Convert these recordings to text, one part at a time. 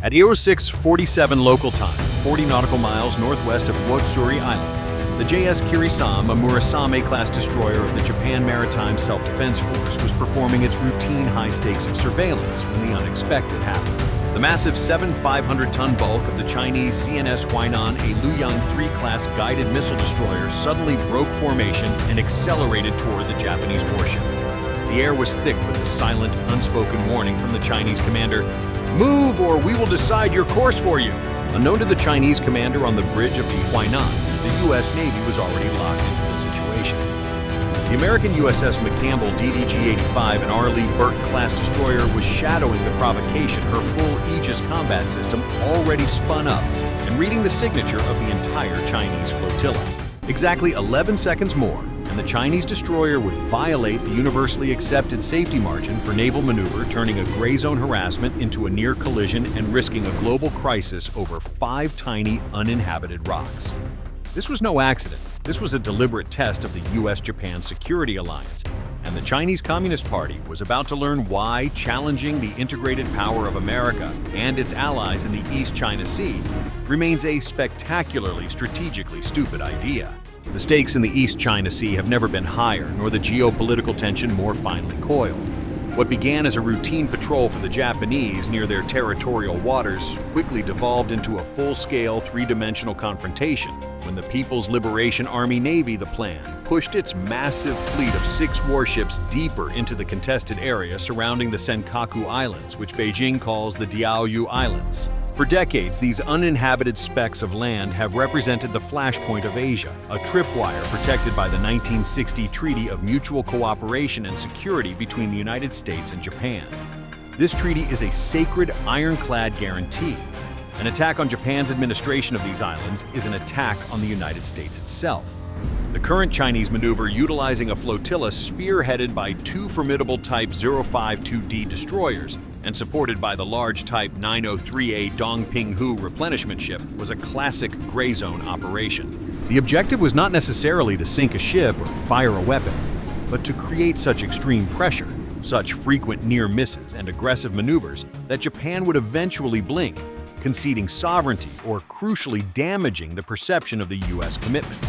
At 06:47 local time, 40 nautical miles northwest of Uotsuri Island, the JS Kirisame, a Murasame-Class destroyer of the Japan Maritime Self-Defense Force, was performing its routine high-stakes surveillance when the unexpected happened. The massive 500-ton bulk of the Chinese CNS Huainan, a Luoyang 3 class guided missile destroyer, suddenly broke formation and accelerated toward the Japanese warship. The air was thick with the silent, unspoken warning from the Chinese commander, "Move or we will decide your course for you." Unknown to the Chinese commander on the bridge of the Huainan, the U.S. Navy was already locked into the situation. The American USS McCampbell DDG-85, an R. Lee Burton class destroyer, was shadowing the provocation, her full Aegis combat system already spun up and reading the signature of the entire Chinese flotilla. Exactly 11 seconds more, and the Chinese destroyer would violate the universally accepted safety margin for naval maneuver, turning a gray zone harassment into a near collision and risking a global crisis over 5 tiny uninhabited rocks. This was no accident. This was a deliberate test of the US-Japan security alliance, and the Chinese Communist Party was about to learn why challenging the integrated power of America and its allies in the East China Sea remains a spectacularly strategically stupid idea. The stakes in the East China Sea have never been higher, nor the geopolitical tension more finely coiled. What began as a routine patrol for the Japanese near their territorial waters quickly devolved into a full-scale, three-dimensional confrontation when the People's Liberation Army Navy, the plan, pushed its massive fleet of 6 warships deeper into the contested area surrounding the Senkaku Islands, which Beijing calls the Diaoyu Islands. For decades, these uninhabited specks of land have represented the flashpoint of Asia, a tripwire protected by the 1960 Treaty of Mutual Cooperation and Security between the United States and Japan. This treaty is a sacred, ironclad guarantee. An attack on Japan's administration of these islands is an attack on the United States itself. The current Chinese maneuver, utilizing a flotilla spearheaded by 2 formidable Type 052D destroyers and supported by the large Type 903A Dongping-hu replenishment ship, was a classic gray zone operation. The objective was not necessarily to sink a ship or fire a weapon, but to create such extreme pressure, such frequent near misses and aggressive maneuvers that Japan would eventually blink, conceding sovereignty or crucially damaging the perception of the U.S. commitment.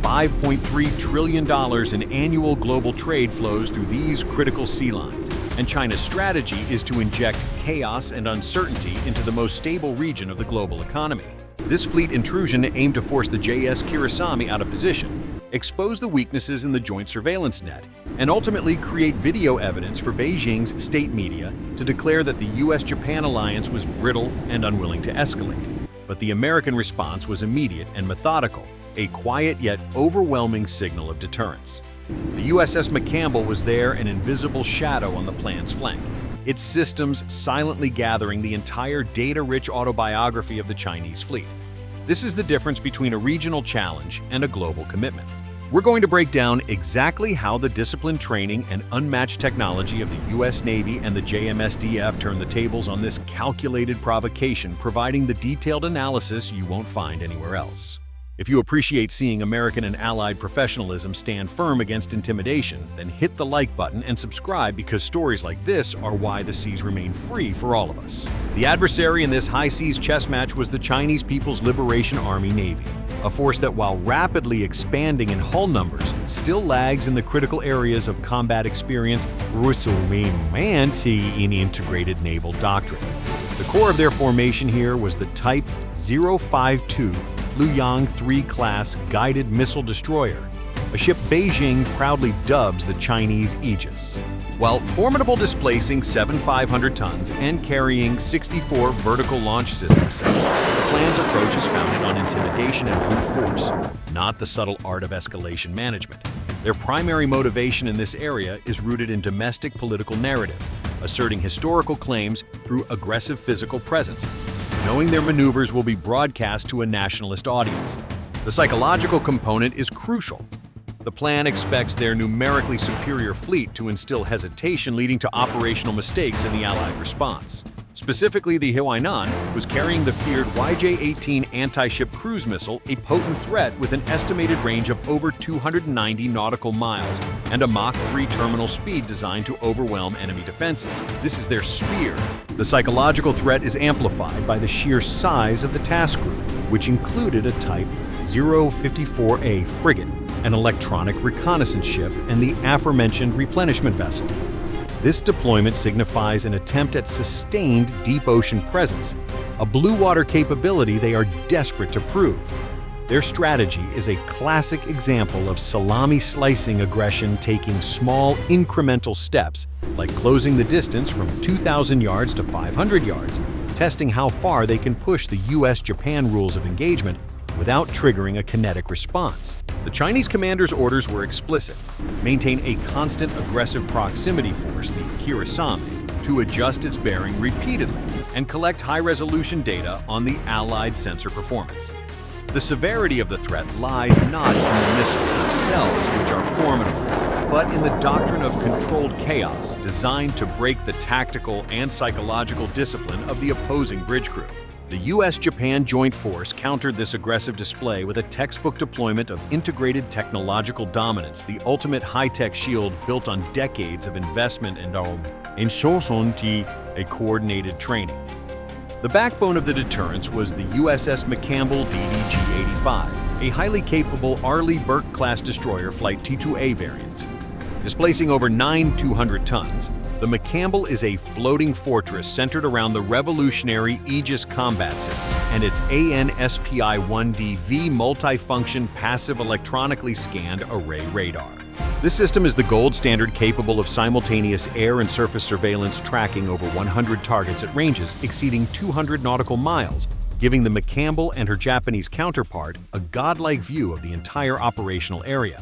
$5.3 trillion in annual global trade flows through these critical sea lines, and China's strategy is to inject chaos and uncertainty into the most stable region of the global economy. This fleet intrusion aimed to force the JS Kirisame out of position, expose the weaknesses in the joint surveillance net, and ultimately create video evidence for Beijing's state media to declare that the US-Japan alliance was brittle and unwilling to escalate. But the American response was immediate and methodical, a quiet yet overwhelming signal of deterrence. The USS McCampbell was there, an invisible shadow on the plan's flank, its systems silently gathering the entire data-rich autobiography of the Chinese fleet. This is the difference between a regional challenge and a global commitment. We're going to break down exactly how the disciplined training and unmatched technology of the US Navy and the MSDF turn the tables on this calculated provocation, providing the detailed analysis you won't find anywhere else. If you appreciate seeing American and Allied professionalism stand firm against intimidation, then hit the like button and subscribe, because stories like this are why the seas remain free for all of us. The adversary in this high-seas chess match was the Chinese People's Liberation Army Navy, a force that, while rapidly expanding in hull numbers, still lags in the critical areas of combat experience, resume, and in integrated naval doctrine. The core of their formation here was the Type 052 Luoyang 3 class guided missile destroyer, a ship Beijing proudly dubs the Chinese Aegis. While formidable, displacing 7,500 tons and carrying 64 vertical launch system cells, the plan's approach is founded on intimidation and brute force, not the subtle art of escalation management. Their primary motivation in this area is rooted in domestic political narrative, asserting historical claims through aggressive physical presence, knowing their maneuvers will be broadcast to a nationalist audience. The psychological component is crucial. The plan expects their numerically superior fleet to instill hesitation, leading to operational mistakes in the Allied response. Specifically, the Hwainan was carrying the feared YJ-18 anti-ship cruise missile, a potent threat with an estimated range of over 290 nautical miles and a Mach 3 terminal speed designed to overwhelm enemy defenses. This is their spear. The psychological threat is amplified by the sheer size of the task group, which included a Type 054A frigate, an electronic reconnaissance ship, and the aforementioned replenishment vessel. This deployment signifies an attempt at sustained deep ocean presence, a blue water capability they are desperate to prove. Their strategy is a classic example of salami-slicing aggression, taking small, incremental steps, like closing the distance from 2,000 yards to 500 yards, testing how far they can push the US-Japan rules of engagement without triggering a kinetic response. The Chinese commander's orders were explicit: maintain a constant aggressive proximity force, the Kirisame, to adjust its bearing repeatedly and collect high-resolution data on the Allied sensor performance. The severity of the threat lies not in the missiles themselves, which are formidable, but in the doctrine of controlled chaos designed to break the tactical and psychological discipline of the opposing bridge crew. The US-Japan Joint Force countered this aggressive display with a textbook deployment of integrated technological dominance, the ultimate high-tech shield built on decades of investment and a coordinated training. The backbone of the deterrence was the USS McCampbell DDG-85, a highly capable Arleigh Burke-class destroyer Flight T2A variant. Displacing over 200 tons, the McCampbell is a floating fortress centered around the revolutionary Aegis combat system and its ANSPI-1DV multifunction passive electronically scanned array radar. This system is the gold standard capable of simultaneous air and surface surveillance, tracking over 100 targets at ranges exceeding 200 nautical miles, giving the McCampbell and her Japanese counterpart a godlike view of the entire operational area.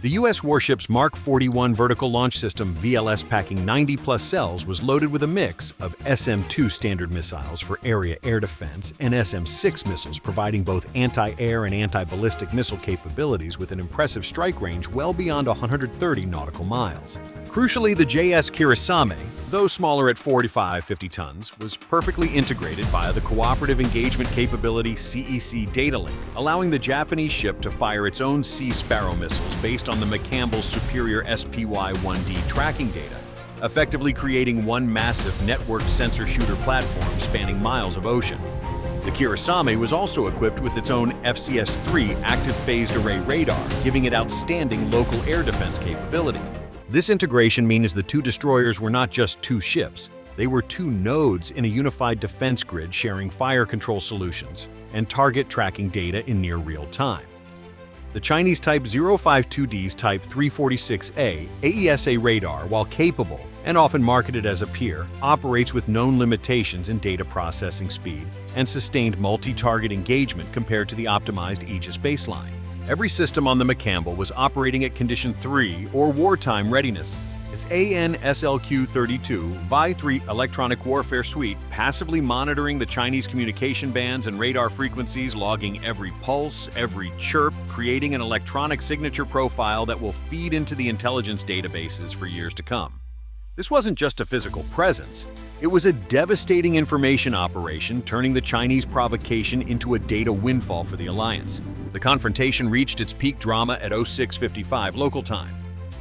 The U.S. warship's Mark 41 vertical launch system VLS, packing 90-plus cells, was loaded with a mix of SM-2 standard missiles for area air defense and SM-6 missiles, providing both anti-air and anti-ballistic missile capabilities with an impressive strike range well beyond 130 nautical miles. Crucially, the JS Kirisame, though smaller at 45-50 tons, was perfectly integrated via the Cooperative Engagement Capability CEC data link, allowing the Japanese ship to fire its own Sea Sparrow missiles based on the McCampbell's superior SPY-1D tracking data, effectively creating one massive networked sensor shooter platform spanning miles of ocean. The Kirisame was also equipped with its own FCS-3 active phased array radar, giving it outstanding local air defense capability. This integration means the two destroyers were not just two ships, they were two nodes in a unified defense grid sharing fire control solutions and target tracking data in near real time. The Chinese Type 052D's Type 346A AESA radar, while capable and often marketed as a peer, operates with known limitations in data processing speed and sustained multi-target engagement compared to the optimized Aegis baseline. Every system on the McCampbell was operating at Condition 3 or wartime readiness. Its ANSLQ-32 Vi-3 electronic warfare suite passively monitoring the Chinese communication bands and radar frequencies, logging every pulse, every chirp, creating an electronic signature profile that will feed into the intelligence databases for years to come. This wasn't just a physical presence, it was a devastating information operation, turning the Chinese provocation into a data windfall for the alliance. The confrontation reached its peak drama at 06:55 local time.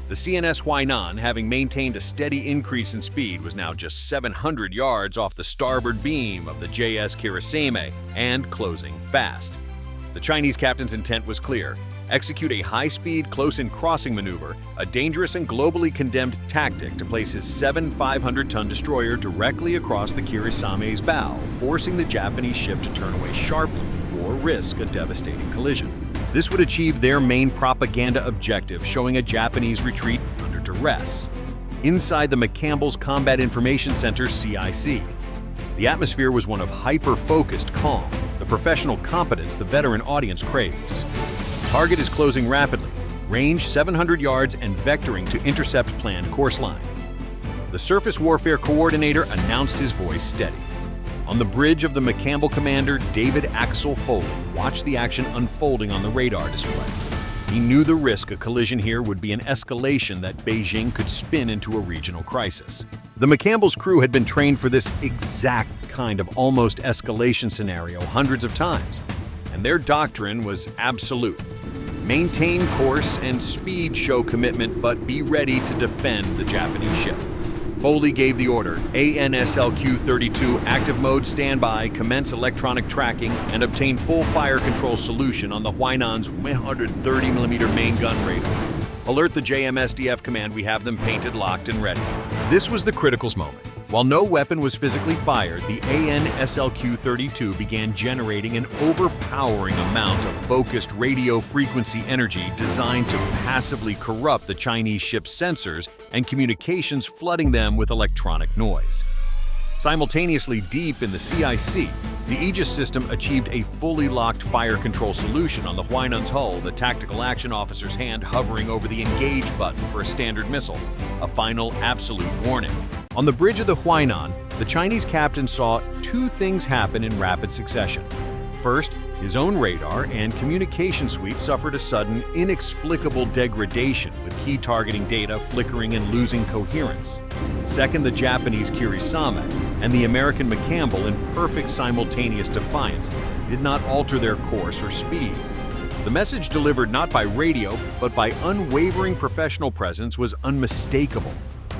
The CNS Hwainan, having maintained a steady increase in speed, was now just 700 yards off the starboard beam of the JS Kirisame and closing fast. The Chinese captain's intent was clear: execute a high-speed close-in crossing maneuver, a dangerous and globally condemned tactic to place his 7 500-ton destroyer directly across the Kirisame's bow, forcing the Japanese ship to turn away sharply or risk a devastating collision. This would achieve their main propaganda objective, showing a Japanese retreat under duress. Inside the McCampbell's Combat Information Center CIC, the atmosphere was one of hyper-focused calm, the professional competence the veteran audience craves. Target is closing rapidly, range 700 yards and vectoring to intercept planned course line. The surface warfare coordinator announced, his voice steady. On the bridge of the McCampbell commander, David Axel Foley watched the action unfolding on the radar display. He knew the risk a collision here would be an escalation that Beijing could spin into a regional crisis. The McCampbell's crew had been trained for this exact kind of almost escalation scenario hundreds of times, and their doctrine was absolute. Maintain course and speed show commitment, but be ready to defend the Japanese ship. Foley gave the order, ANSLQ-32 active mode standby, commence electronic tracking, and obtain full fire control solution on the Huainan's 130mm main gun radar. Alert the MSDF command, we have them painted, locked, and ready. This was the critical moment. While no weapon was physically fired, the ANSLQ-32 began generating an overpowering amount of focused radio frequency energy designed to passively corrupt the Chinese ship's sensors and communications, flooding them with electronic noise. Simultaneously deep in the CIC, the Aegis system achieved a fully locked fire control solution on the Huainan's hull, the tactical action officer's hand hovering over the engage button for a standard missile, a final absolute warning. On the bridge of the Huainan, the Chinese captain saw two things happen in rapid succession. First, his own radar and communication suite suffered a sudden, inexplicable degradation, with key targeting data flickering and losing coherence. Second, the Japanese Kirisame and the American McCampbell, in perfect simultaneous defiance, did not alter their course or speed. The message delivered not by radio, but by unwavering professional presence was unmistakable.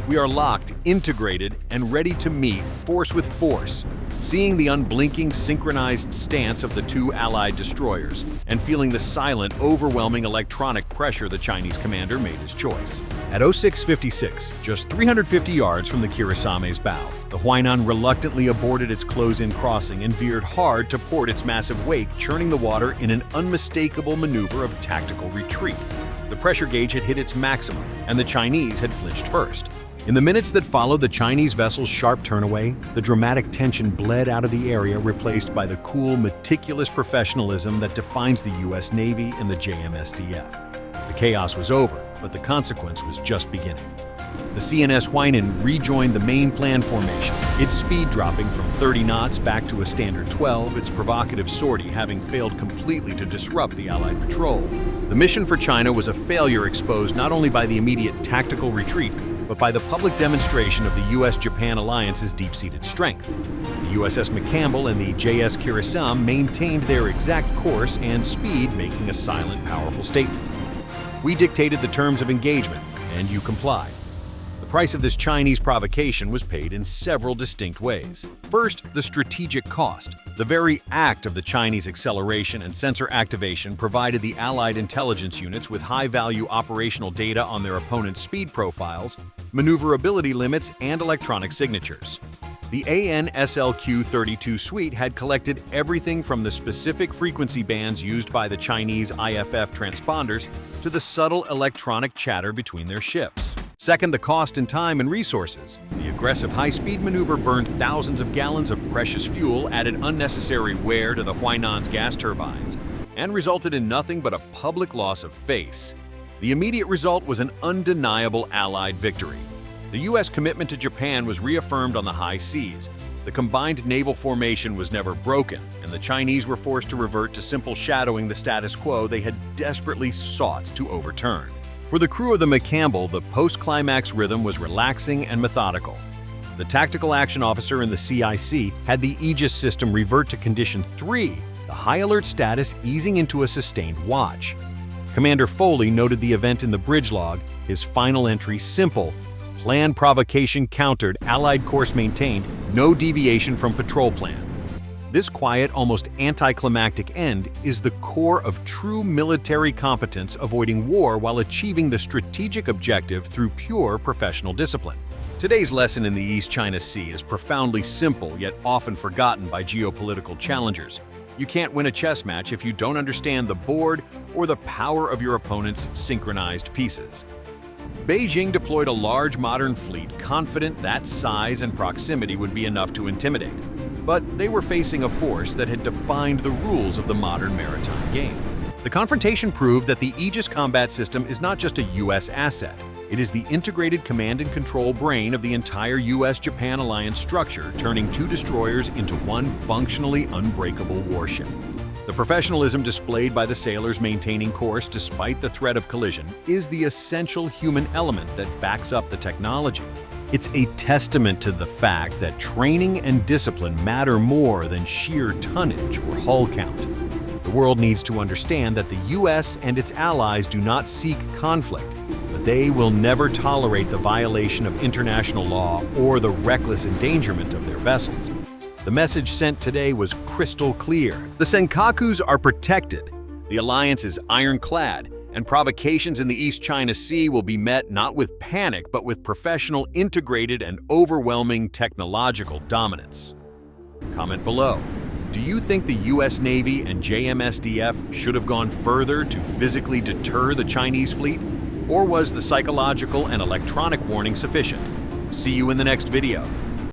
We are locked, integrated, and ready to meet, force with force. Seeing the unblinking, synchronized stance of the two Allied destroyers, and feeling the silent, overwhelming electronic pressure, the Chinese commander made his choice. At 06:56, just 350 yards from the Kirisame's bow, the Huainan reluctantly aborted its close-in crossing and veered hard to port, its massive wake churning the water in an unmistakable maneuver of tactical retreat. The pressure gauge had hit its maximum, and the Chinese had flinched first. In the minutes that followed the Chinese vessel's sharp turnaway, the dramatic tension bled out of the area, replaced by the cool, meticulous professionalism that defines the U.S. Navy and the MSDF. The chaos was over, but the consequence was just beginning. The CNS Huainan rejoined the main plan formation, its speed dropping from 30 knots back to a standard 12, its provocative sortie having failed completely to disrupt the Allied patrol. The mission for China was a failure, exposed not only by the immediate tactical retreat, but by the public demonstration of the U.S.-Japan alliance's deep-seated strength. The USS McCampbell and the JS Kirisame maintained their exact course and speed, making a silent, powerful statement. We dictated the terms of engagement, and you complied. The price of this Chinese provocation was paid in several distinct ways. First, the strategic cost. The very act of the Chinese acceleration and sensor activation provided the Allied intelligence units with high-value operational data on their opponent's speed profiles, maneuverability limits, and electronic signatures. The ANSLQ-32 suite had collected everything from the specific frequency bands used by the Chinese IFF transponders to the subtle electronic chatter between their ships. Second, the cost in time and resources. The aggressive high-speed maneuver burned thousands of gallons of precious fuel, added unnecessary wear to the Huainan's gas turbines, and resulted in nothing but a public loss of face. The immediate result was an undeniable Allied victory. The U.S. commitment to Japan was reaffirmed on the high seas. The combined naval formation was never broken, and the Chinese were forced to revert to simple shadowing the status quo they had desperately sought to overturn. For the crew of the McCampbell, the post-climax rhythm was relaxing and methodical. The tactical action officer in the CIC had the Aegis system revert to Condition 3, the high alert status easing into a sustained watch. Commander Foley noted the event in the bridge log, his final entry simple: plan provocation countered, Allied course maintained, no deviation from patrol plan. This quiet, almost anticlimactic end is the core of true military competence, avoiding war while achieving the strategic objective through pure professional discipline. Today's lesson in the East China Sea is profoundly simple, yet often forgotten by geopolitical challengers. You can't win a chess match if you don't understand the board or the power of your opponent's synchronized pieces. Beijing deployed a large modern fleet, confident that size and proximity would be enough to intimidate. But they were facing a force that had defined the rules of the modern maritime game. The confrontation proved that the Aegis combat system is not just a U.S. asset. It is the integrated command and control brain of the entire U.S.-Japan alliance structure, turning two destroyers into one functionally unbreakable warship. The professionalism displayed by the sailors maintaining course despite the threat of collision is the essential human element that backs up the technology. It's a testament to the fact that training and discipline matter more than sheer tonnage or hull count. The world needs to understand that the US and its allies do not seek conflict, but they will never tolerate the violation of international law or the reckless endangerment of their vessels. The message sent today was crystal clear. The Senkakus are protected, the alliance is ironclad, and provocations in the East China Sea will be met not with panic but with professional, integrated, and overwhelming technological dominance. Comment below. Do you think the US Navy and JMSDF should have gone further to physically deter the Chinese fleet? Or was the psychological and electronic warning sufficient? See you in the next video.